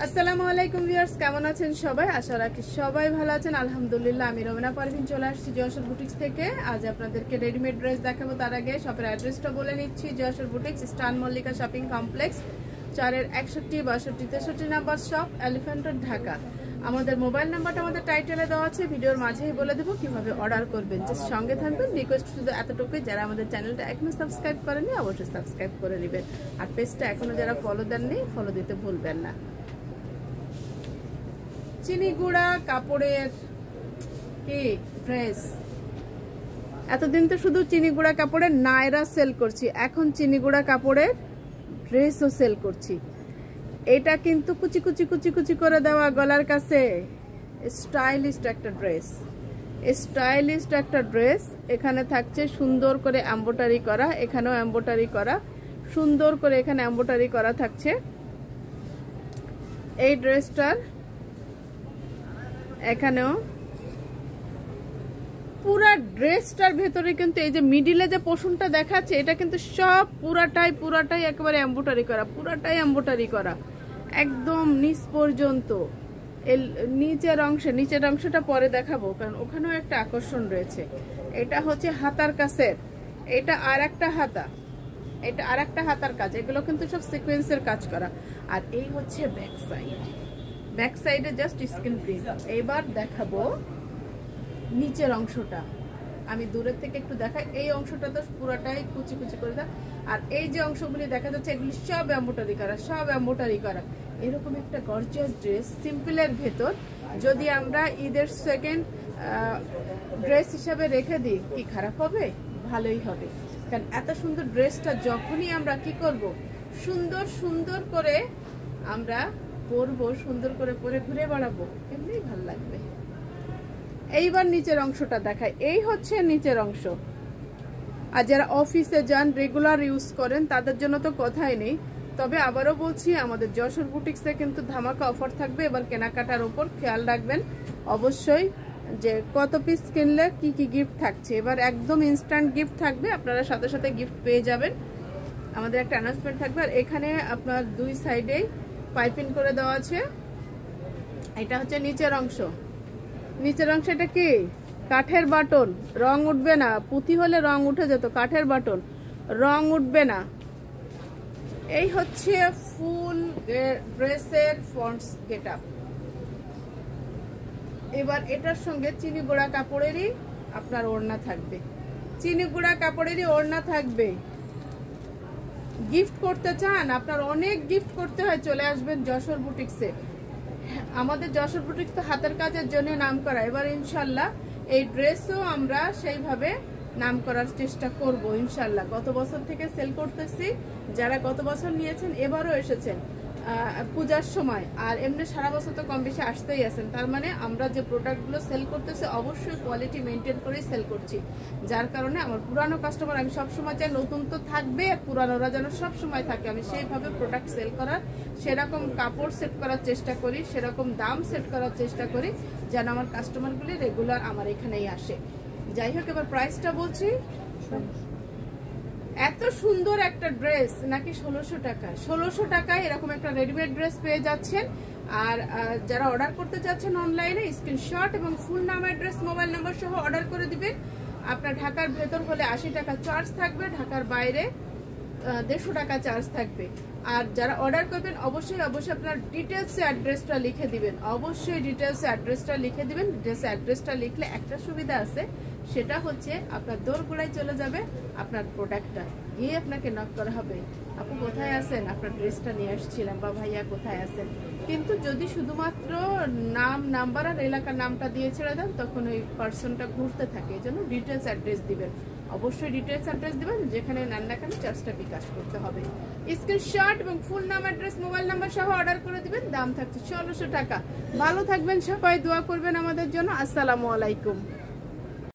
আসসালামু আলাইকুম ভিউয়ার্স, কেমন আছেন সবাই? আশা রাখি সবাই ভালো আছেন। আলহামদুলিল্লাহ, আমি রবিনা পারভিন চলে আসছি যশোর বুটিক্স থেকে। আজ আপনাদেরকে রেডিমেড ড্রেস দেখাবো। তার আগে শপের অ্যাড্রেসটা বলে নিচ্ছি। যশোর বুটিক্স, স্টান মল্লিকা শপিং কমপ্লেক্স, 4-এর 61, 62, 63 number shop, elephant road, Dhaka. আমাদের মোবাইল নাম্বারটা আমাদের টাইটেলে দেওয়া আছে, ভিডিওর মাঝেই বলে দেবো কিভাবে অর্ডার করবেন। জাস্ট সঙ্গে থাকবেন। রিকোয়েস্ট শুধু এতটুকুই, যারা আমাদের চ্যানেলটা এখনো সাবস্ক্রাইব করেননি অবশ্যই সাবস্ক্রাইব করে নেবেন, আর পেজটা এখনো যারা ফলো দেননি ফলো দিতে ভুলবেন না। চিনিগুড়া কাপড়ের কি ড্রেস, এতদিন তো শুধু চিনিগুড়া কাপড়ের নায়রা সেল করছি, এখন চিনিগুড়া কাপড়ের ড্রেসও সেল করছি। এটা কিন্তু কুচি কুচি কুচি কুচি করে দেওয়া গলার কাছে, স্টাইলিস্ট একটা ড্রেস, স্টাইলিস্ট একটা ড্রেস। এখানে থাকছে সুন্দর করে এমব্রয়ডারি করা, এখানেও এমব্রয়ডারি করা, সুন্দর করে এখানে এমব্রয়ডারি করা থাকছে। এই ড্রেসটার এখানেও পুরা ড্রেসটার ভেতরে কিন্তু এই যে মিডিলে যে পোর্শনটা দেখাচ্ছে, এটা কিন্তু সব পুরাটাই একেবারে এমব্রয়ডারি করা, পুরাটাই এমব্রয়ডারি করা একদম নিচ পর্যন্ত। নিচের অংশটা পরে দেখাবো, কারণ ওখানেও একটা আকর্ষণ রয়েছে। এটা হচ্ছে হাতার কাছের, এটা আর একটা হাতা, এটা আর একটা হাতার কাজ, এগুলো কিন্তু সব সিকোয়েন্সের কাজ করা। আর এই হচ্ছে ব্যাক সাইড, ব্যাক সাইডে জাস্ট স্ক্রিন প্রিন্ট। এবার দেখাবো নিচের অংশটা, আমি দূরের থেকে একটু দেখাই। এই অংশটা তো পুরাটাই কুচি কুচি করে দেয়, আর এই যে অংশগুলি দেখা যাচ্ছে এগুলি সব এমব্রয়ডারি করা, সব এমব্রয়ডারি করা। এরকম একটা গর্জিয়াস ড্রেস সিম্পলের ভেতর যদি আমরা ঈদের সেকেন্ড ড্রেস হিসাবে রেখে দিই, কি খারাপ হবে? ভালোই হবে। কারণ এত সুন্দর ড্রেসটা যখনই আমরা কি করব, সুন্দর করে আমরা পরবো, সুন্দর করে পরে ঘুরে বেড়াবো, এমনি ভালো লাগবে। এইবার নিচের অংশটা দেখায়, এই হচ্ছে নিচের অংশ। আর যারা অফিসে যান, রেগুলার ইউজ করেন, তাদের জন্য তো কথাই নেই। তবে আবারও বলছি, আমাদের যশোর বুটিক্সে কিন্তু ধামাকা অফার থাকবে। এবার কেনাকাটার উপর খেয়াল রাখবেন অবশ্যই, যে কত পিস কিনলে কি কি গিফট থাকছে। এবার একদম ইনস্ট্যান্ট গিফট থাকবে, আপনারা সাথে সাথে গিফট পেয়ে যাবেন। আমাদের একটা অ্যানাউন্সমেন্ট থাকবে। আর এখানে আপনার দুই সাইডেই পাইপিং করে দেওয়া আছে। এটা হচ্ছে নিচের অংশ। নিচের অংশ এটা কি কাঠের বাটন, রং উঠবে না। পুঁথি হলে রং উঠে যেত, কাঠের বাটন, রং উঠবে না। এই হচ্ছে ফুল ড্রেসের ফ্রন্টস গেটআপ। এবার এটার সঙ্গে চিনিগুড়া কাপড়েরই আপনার ওড়না থাকবে, চিনিগুড়া কাপড়েরই ওড়না থাকবে। গিফট করতে চান, আপনার অনেক গিফট করতে হয়, চলে আসবেন যশোর বুটিক্সে। আমাদের যশোর বুটিক্স তো হাতের কাজের জন্য নাম করা। এবার ইনশাল্লাহ এই ড্রেসও আমরা সেইভাবে নাম করার চেষ্টা করব ইনশাল্লাহ। গত বছর থেকে সেল করতেছি, যারা গত বছর নিয়েছেন এবারও এসেছেন পূজার সময়, আর এমনি সারা বছর তো কম বেশি আসতেই আছেন। তার মানে আমরা যে প্রোডাক্টগুলো সেল করতেছি অবশ্যই কোয়ালিটি মেনটেন করেই সেল করছি, যার কারণে আমার পুরানো কাস্টমার আমি সবসময় চাই নতুন তো থাকবে, পুরানোরা যেন সবসময় থাকে। আমি সেইভাবে প্রোডাক্ট সেল করার, সেরকম কাপড় সেট করার চেষ্টা করি, সেরকম দাম সেট করার চেষ্টা করি, যেন আমার কাস্টমারগুলি রেগুলার আমার এখানেই আসে। যাই হোক, এবার প্রাইসটা বলছি। এত সুন্দর একটা ড্রেস নাকি 1600 টাকা, 1600 টাকায় এরকম একটা রেডিমেড ড্রেস পেয়ে যাচ্ছেন। আর যারা অর্ডার করতে চাচ্ছেন অনলাইনে, স্ক্রিনশট এবং ফুল নাম, অ্যাড্রেস, মোবাইল নাম্বার সহ অর্ডার করে দিবেন। আপনার ঢাকার ভেতর হলে 80 টাকা চার্জ থাকবে, ঢাকার বাইরে 150 টাকা চার্জ থাকবে। আর যারা অর্ডার করবেন অবশ্যই আপনার ডিটেলসে অ্যাড্রেসটা লিখে দিবেন, অবশ্যই ডিটেলসে অ্যাড্রেসটা লিখে দিবেন। ডিটেলসে অ্যাড্রেসটা লিখলে একটা সুবিধা আছে, সেটা হচ্ছে আপনার দোরগোড়ায় চলে যাবে আপনার প্রোডাক্টটা, গিয়ে আপনাকে নক করা হবে, আপু কোথায় আছেন, আপনার ড্রেসটা নিয়ে আসছিলাম, বা ভাইয়া কোথায় আছেন। কিন্তু যদি শুধুমাত্র নাম, নাম্বার আর এলাকার নামটা দিয়ে ছেড়ে দেন, তখন ওই পার্সনটা ঘুরতে থাকে। এই জন্য ডিটেলস অ্যাড্রেস দিবেন, অবশ্যই ডিটেলস অ্যাড্রেস দিবেন, যেখানে নেন না কেন চার্জটা বিকাশ করতে হবে। স্ক্রিনশট এবং ফুল নাম, অ্যাড্রেস, মোবাইল নাম্বার সহ অর্ডার করে দিবেন। দাম থাকছে 1600 টাকা। ভালো থাকবেন সবাই, দোয়া করবেন আমাদের জন্য। আসসালামু আলাইকুম।